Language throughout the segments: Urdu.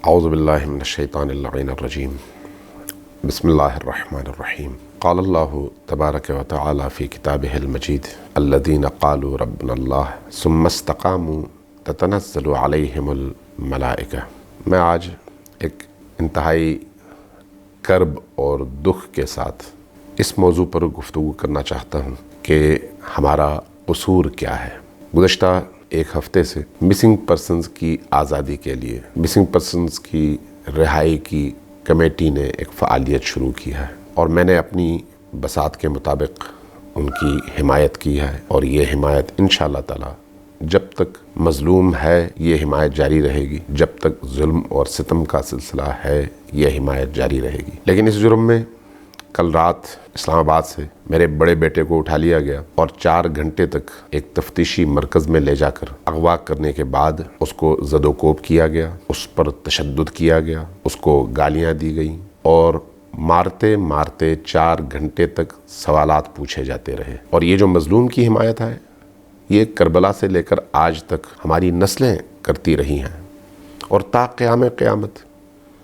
اعوذ باللہ من الشیطان اللعین الرجیم بسم اللہ الرحمن الرحیم قال اللہ تبارک و تعالی فی کتابہ المجید الذین قالوا ربنا اللہ ثم استقاموا تتنزل علیہم الملائکہ۔ میں آج ایک انتہائی کرب اور دکھ کے ساتھ اس موضوع پر گفتگو کرنا چاہتا ہوں کہ ہمارا قصور کیا ہے۔ گزشتہ ایک ہفتے سے مسنگ پرسنز کی آزادی کے لیے مسنگ پرسنز کی رہائی کی کمیٹی نے ایک فعالیت شروع کی ہے، اور میں نے اپنی بساط کے مطابق ان کی حمایت کی ہے، اور یہ حمایت انشاءاللہ تعالی جب تک مظلوم ہے یہ حمایت جاری رہے گی، جب تک ظلم اور ستم کا سلسلہ ہے یہ حمایت جاری رہے گی۔ لیکن اس جرم میں کل رات اسلام آباد سے میرے بڑے بیٹے کو اٹھا لیا گیا اور 4 گھنٹے تک ایک تفتیشی مرکز میں لے جا کر اغوا کرنے کے بعد اس کو زد و کوب کیا گیا، اس پر تشدد کیا گیا، اس کو گالیاں دی گئیں، اور مارتے مارتے 4 گھنٹے تک سوالات پوچھے جاتے رہے۔ اور یہ جو مظلوم کی حمایت ہے یہ کربلا سے لے کر آج تک ہماری نسلیں کرتی رہی ہیں، اور تا قیام قیامت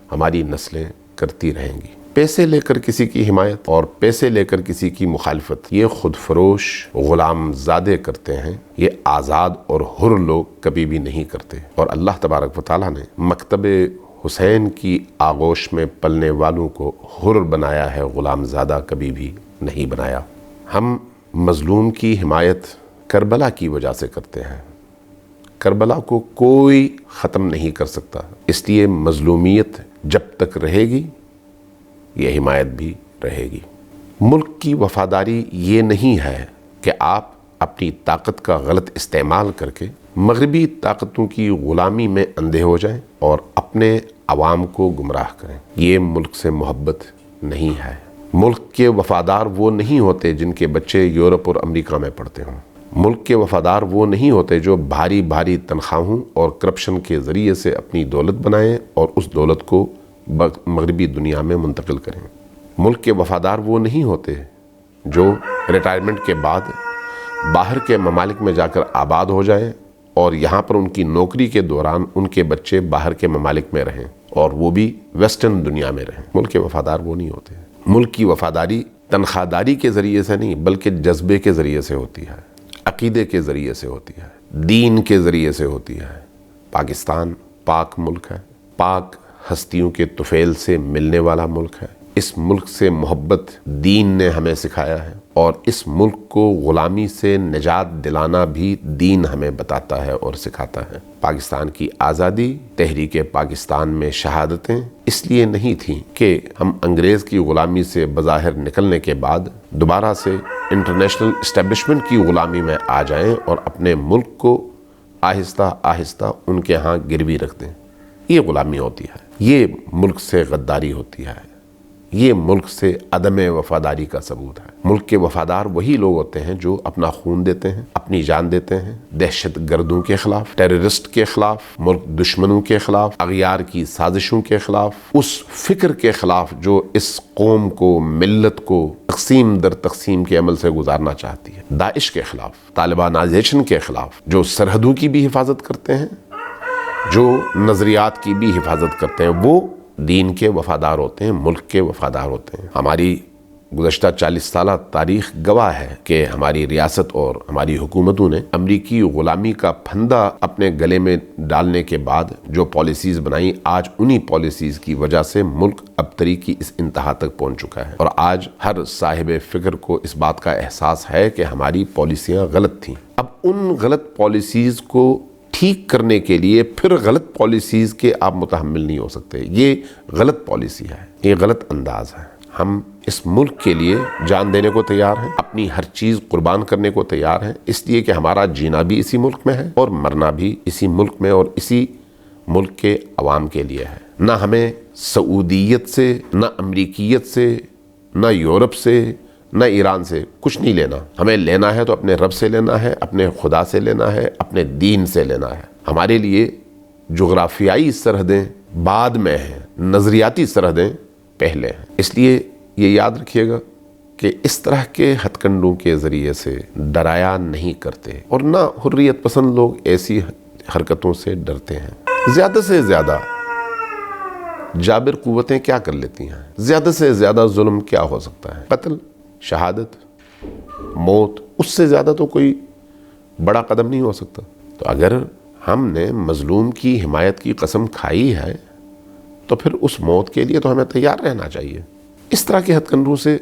ہماری نسلیں کرتی رہیں گی۔ پیسے لے کر کسی کی حمایت اور پیسے لے کر کسی کی مخالفت یہ خود فروش غلام زادے کرتے ہیں، یہ آزاد اور حر لوگ کبھی بھی نہیں کرتے۔ اور اللہ تبارک و تعالیٰ نے مکتب حسین کی آغوش میں پلنے والوں کو حر بنایا ہے، غلام زادہ کبھی بھی نہیں بنایا۔ ہم مظلوم کی حمایت کربلا کی وجہ سے کرتے ہیں۔ کربلا کو کوئی ختم نہیں کر سکتا، اس لیے مظلومیت جب تک رہے گی یہ حمایت بھی رہے گی۔ ملک کی وفاداری یہ نہیں ہے کہ آپ اپنی طاقت کا غلط استعمال کر کے مغربی طاقتوں کی غلامی میں اندھے ہو جائیں اور اپنے عوام کو گمراہ کریں۔ یہ ملک سے محبت نہیں ہے۔ ملک کے وفادار وہ نہیں ہوتے جن کے بچے یورپ اور امریکہ میں پڑھتے ہوں۔ ملک کے وفادار وہ نہیں ہوتے جو بھاری بھاری تنخواہوں اور کرپشن کے ذریعے سے اپنی دولت بنائیں اور اس دولت کو مغربی دنیا میں منتقل کریں۔ ملک کے وفادار وہ نہیں ہوتے جو ریٹائرمنٹ کے بعد باہر کے ممالک میں جا کر آباد ہو جائیں اور یہاں پر ان کی نوکری کے دوران ان کے بچے باہر کے ممالک میں رہیں اور وہ بھی ویسٹرن دنیا میں رہیں۔ ملک کے وفادار وہ نہیں ہوتے۔ ملک کی وفاداری تنخواہ داری کے ذریعے سے نہیں بلکہ جذبے کے ذریعے سے ہوتی ہے، عقیدے کے ذریعے سے ہوتی ہے، دین کے ذریعے سے ہوتی ہے۔ پاکستان پاک ملک ہے، پاک ہستیوں کے طفیل سے ملنے والا ملک ہے۔ اس ملک سے محبت دین نے ہمیں سکھایا ہے، اور اس ملک کو غلامی سے نجات دلانا بھی دین ہمیں بتاتا ہے اور سکھاتا ہے۔ پاکستان کی آزادی، تحریک پاکستان میں شہادتیں اس لیے نہیں تھیں کہ ہم انگریز کی غلامی سے بظاہر نکلنے کے بعد دوبارہ سے انٹرنیشنل اسٹیبلشمنٹ کی غلامی میں آ جائیں اور اپنے ملک کو آہستہ آہستہ ان کے ہاں گروی رکھ دیں۔ یہ غلامی ہوتی ہے، یہ ملک سے غداری ہوتی ہے، یہ ملک سے عدم وفاداری کا ثبوت ہے۔ ملک کے وفادار وہی لوگ ہوتے ہیں جو اپنا خون دیتے ہیں، اپنی جان دیتے ہیں، دہشت گردوں کے خلاف، ٹیررسٹ کے خلاف، ملک دشمنوں کے خلاف، اغیار کی سازشوں کے خلاف، اس فکر کے خلاف جو اس قوم کو، ملت کو تقسیم در تقسیم کے عمل سے گزارنا چاہتی ہے، داعش کے خلاف، طالبانائزیشن کے خلاف، جو سرحدوں کی بھی حفاظت کرتے ہیں، جو نظریات کی بھی حفاظت کرتے ہیں، وہ دین کے وفادار ہوتے ہیں، ملک کے وفادار ہوتے ہیں۔ ہماری گزشتہ 40 سالہ تاریخ گواہ ہے کہ ہماری ریاست اور ہماری حکومتوں نے امریکی غلامی کا پھندا اپنے گلے میں ڈالنے کے بعد جو پالیسیز بنائیں، آج انہی پالیسیز کی وجہ سے ملک ابتری کی اس انتہا تک پہنچ چکا ہے، اور آج ہر صاحب فکر کو اس بات کا احساس ہے کہ ہماری پالیسیاں غلط تھیں۔ اب ان غلط پالیسیز کو ٹھیک کرنے کے لیے پھر غلط پالیسیز کے آپ متحمل نہیں ہو سکتے۔ یہ غلط پالیسی ہے، یہ غلط انداز ہے۔ ہم اس ملک کے لیے جان دینے کو تیار ہیں، اپنی ہر چیز قربان کرنے کو تیار ہیں، اس لیے کہ ہمارا جینا بھی اسی ملک میں ہے اور مرنا بھی اسی ملک میں اور اسی ملک کے عوام کے لیے ہے۔ نہ ہمیں سعودیت سے، نہ امریکیت سے، نہ یورپ سے، نہ ایران سے کچھ نہیں لینا۔ ہمیں لینا ہے تو اپنے رب سے لینا ہے، اپنے خدا سے لینا ہے، اپنے دین سے لینا ہے۔ ہمارے لیے جغرافیائی سرحدیں بعد میں ہیں، نظریاتی سرحدیں پہلے ہیں۔ اس لیے یہ یاد رکھیے گا کہ اس طرح کے ہتھ کنڈوں کے ذریعے سے ڈرایا نہیں کرتے، اور نہ حریت پسند لوگ ایسی حرکتوں سے ڈرتے ہیں۔ زیادہ سے زیادہ جابر قوتیں کیا کر لیتی ہیں؟ زیادہ سے زیادہ ظلم کیا ہو سکتا ہے؟ قتل، شہادت، موت، اس سے زیادہ تو کوئی بڑا قدم نہیں ہو سکتا۔ تو اگر ہم نے مظلوم کی حمایت کی قسم کھائی ہے تو پھر اس موت کے لیے تو ہمیں تیار رہنا چاہیے۔ اس طرح کے ہتھ کنڈوں سے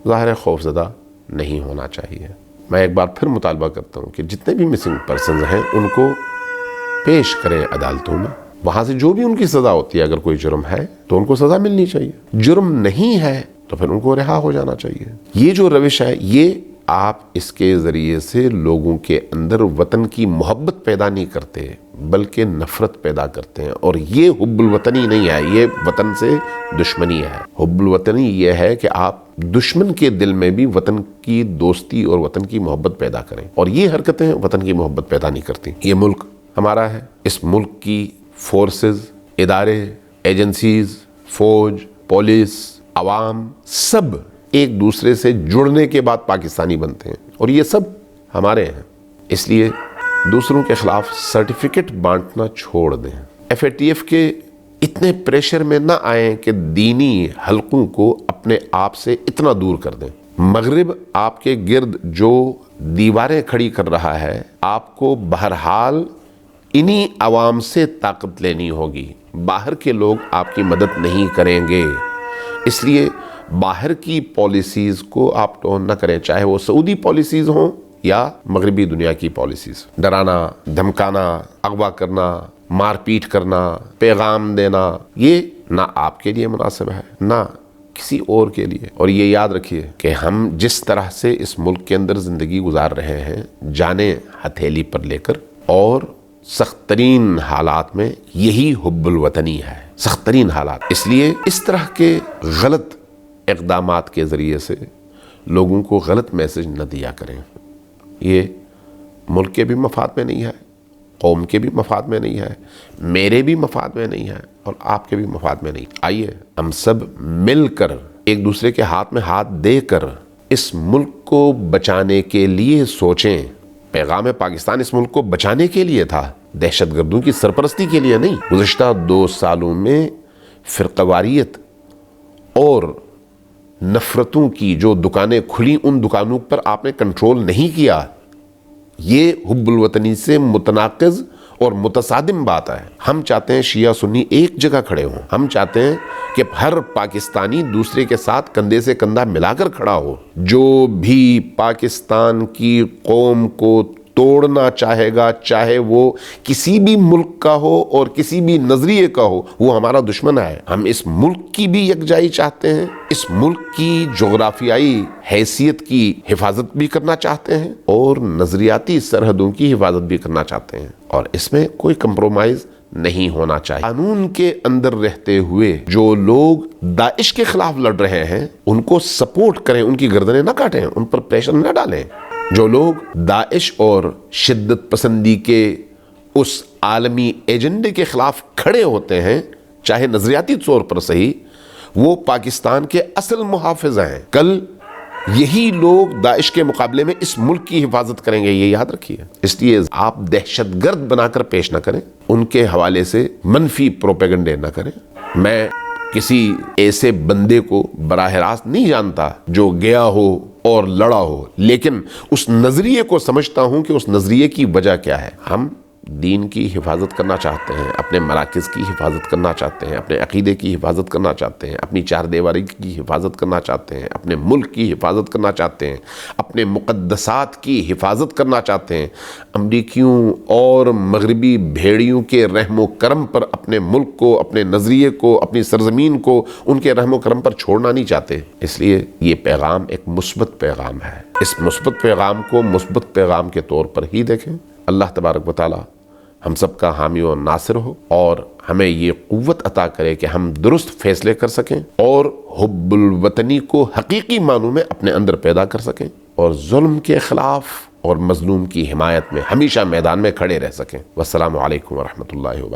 ظاہر خوف زدہ نہیں ہونا چاہیے۔ میں ایک بار پھر مطالبہ کرتا ہوں کہ جتنے بھی مسنگ پرسنز ہیں ان کو پیش کریں عدالتوں میں، وہاں سے جو بھی ان کی سزا ہوتی ہے، اگر کوئی جرم ہے تو ان کو سزا ملنی چاہیے، جرم نہیں ہے تو پھر ان کو رہا ہو جانا چاہیے۔ یہ جو روش ہے، یہ آپ اس کے ذریعے سے لوگوں کے اندر وطن کی محبت پیدا نہیں کرتے بلکہ نفرت پیدا کرتے ہیں، اور یہ حب الوطنی نہیں ہے، یہ وطن سے دشمنی ہے۔ حب الوطنی یہ ہے کہ آپ دشمن کے دل میں بھی وطن کی دوستی اور وطن کی محبت پیدا کریں، اور یہ حرکتیں وطن کی محبت پیدا نہیں کرتی۔ یہ ملک ہمارا ہے، اس ملک کی فورسز، ادارے، ایجنسیز، فوج، پولیس، عوام، سب ایک دوسرے سے جڑنے کے بعد پاکستانی بنتے ہیں، اور یہ سب ہمارے ہیں۔ اس لیے دوسروں کے خلاف سرٹیفکیٹ بانٹنا چھوڑ دیں۔ ایف اے ٹی ایف کے اتنے پریشر میں نہ آئیں کہ دینی حلقوں کو اپنے آپ سے اتنا دور کر دیں۔ مغرب آپ کے گرد جو دیواریں کھڑی کر رہا ہے، آپ کو بہرحال انہی عوام سے طاقت لینی ہوگی، باہر کے لوگ آپ کی مدد نہیں کریں گے۔ اس لیے باہر کی پالیسیز کو آپ ٹون نہ کریں، چاہے وہ سعودی پالیسیز ہوں یا مغربی دنیا کی پالیسیز۔ ڈرانا، دھمکانا، اغوا کرنا، مار پیٹ کرنا، پیغام دینا، یہ نہ آپ کے لیے مناسب ہے نہ کسی اور کے لیے۔ اور یہ یاد رکھیے کہ ہم جس طرح سے اس ملک کے اندر زندگی گزار رہے ہیں، جانیں ہتھیلی پر لے کر، اور سخت ترین حالات میں یہی حب الوطنی ہے، سخت ترین حالات۔ اس لیے اس طرح کے غلط اقدامات کے ذریعے سے لوگوں کو غلط میسج نہ دیا کریں۔ یہ ملک کے بھی مفاد میں نہیں ہے، قوم کے بھی مفاد میں نہیں ہے، میرے بھی مفاد میں نہیں ہے، اور آپ کے بھی مفاد میں نہیں۔ آئیے ہم سب مل کر ایک دوسرے کے ہاتھ میں ہاتھ دے کر اس ملک کو بچانے کے لیے سوچیں۔ پیغام پاکستان اس ملک کو بچانے کے لیے تھا، دہشت گردوں کی سرپرستی کے لیے نہیں۔ گزشتہ 2 سالوں میں فرقہ واریت اور نفرتوں کی جو دکانیں کھلی، ان دکانوں پر آپ نے کنٹرول نہیں کیا۔ یہ حب الوطنی سے متناقض اور متصادم بات ہے۔ ہم چاہتے ہیں شیعہ سنی ایک جگہ کھڑے ہوں، ہم چاہتے ہیں کہ ہر پاکستانی دوسرے کے ساتھ کندھے سے کندھا ملا کر کھڑا ہو۔ جو بھی پاکستان کی قوم کو توڑنا چاہے گا، چاہے وہ کسی بھی ملک کا ہو اور کسی بھی نظریے کا ہو، وہ ہمارا دشمن ہے۔ ہم اس ملک کی بھی یکجائی چاہتے ہیں، اس ملک کی جغرافیائی حیثیت کی حفاظت بھی کرنا چاہتے ہیں، اور نظریاتی سرحدوں کی حفاظت بھی کرنا چاہتے ہیں، اور اس میں کوئی کمپرومائز نہیں ہونا چاہیے۔ قانون کے اندر رہتے ہوئے جو لوگ داعش کے خلاف لڑ رہے ہیں، ان کو سپورٹ کریں، ان کی گردنیں نہ کاٹیں، ان پر پریشر نہ ڈالیں۔ جو لوگ داعش اور شدت پسندی کے اس عالمی ایجنڈے کے خلاف کھڑے ہوتے ہیں، چاہے نظریاتی طور پر صحیح، وہ پاکستان کے اصل محافظ ہیں۔ کل یہی لوگ داعش کے مقابلے میں اس ملک کی حفاظت کریں گے، یہ یاد رکھیے۔ اس لیے آپ دہشت گرد بنا کر پیش نہ کریں، ان کے حوالے سے منفی پروپیگنڈے نہ کریں۔ میں کسی ایسے بندے کو براہ راست نہیں جانتا جو گیا ہو اور لڑا ہو، لیکن اس نظریے کو سمجھتا ہوں کہ اس نظریے کی وجہ کیا ہے۔ ہم دین کی حفاظت کرنا چاہتے ہیں، اپنے مراکز کی حفاظت کرنا چاہتے ہیں، اپنے عقیدے کی حفاظت کرنا چاہتے ہیں، اپنی چار دیواری کی حفاظت کرنا چاہتے ہیں، اپنے ملک کی حفاظت کرنا چاہتے ہیں، اپنے مقدسات کی حفاظت کرنا چاہتے ہیں۔ امریکیوں اور مغربی بھیڑیوں کے رحم و کرم پر اپنے ملک کو، اپنے نظریے کو، اپنی سرزمین کو ان کے رحم و کرم پر چھوڑنا نہیں چاہتے۔ اس لیے یہ پیغام ایک مثبت پیغام ہے، اس مثبت پیغام کو مثبت پیغام کے طور پر ہی دیکھیں۔ اللہ تبارک و تعالی ہم سب کا حامی و ناصر ہو، اور ہمیں یہ قوت عطا کرے کہ ہم درست فیصلے کر سکیں اور حب الوطنی کو حقیقی معنوں میں اپنے اندر پیدا کر سکیں، اور ظلم کے خلاف اور مظلوم کی حمایت میں ہمیشہ میدان میں کھڑے رہ سکیں۔ والسلام علیکم ورحمۃ اللہ وبرکاتہ۔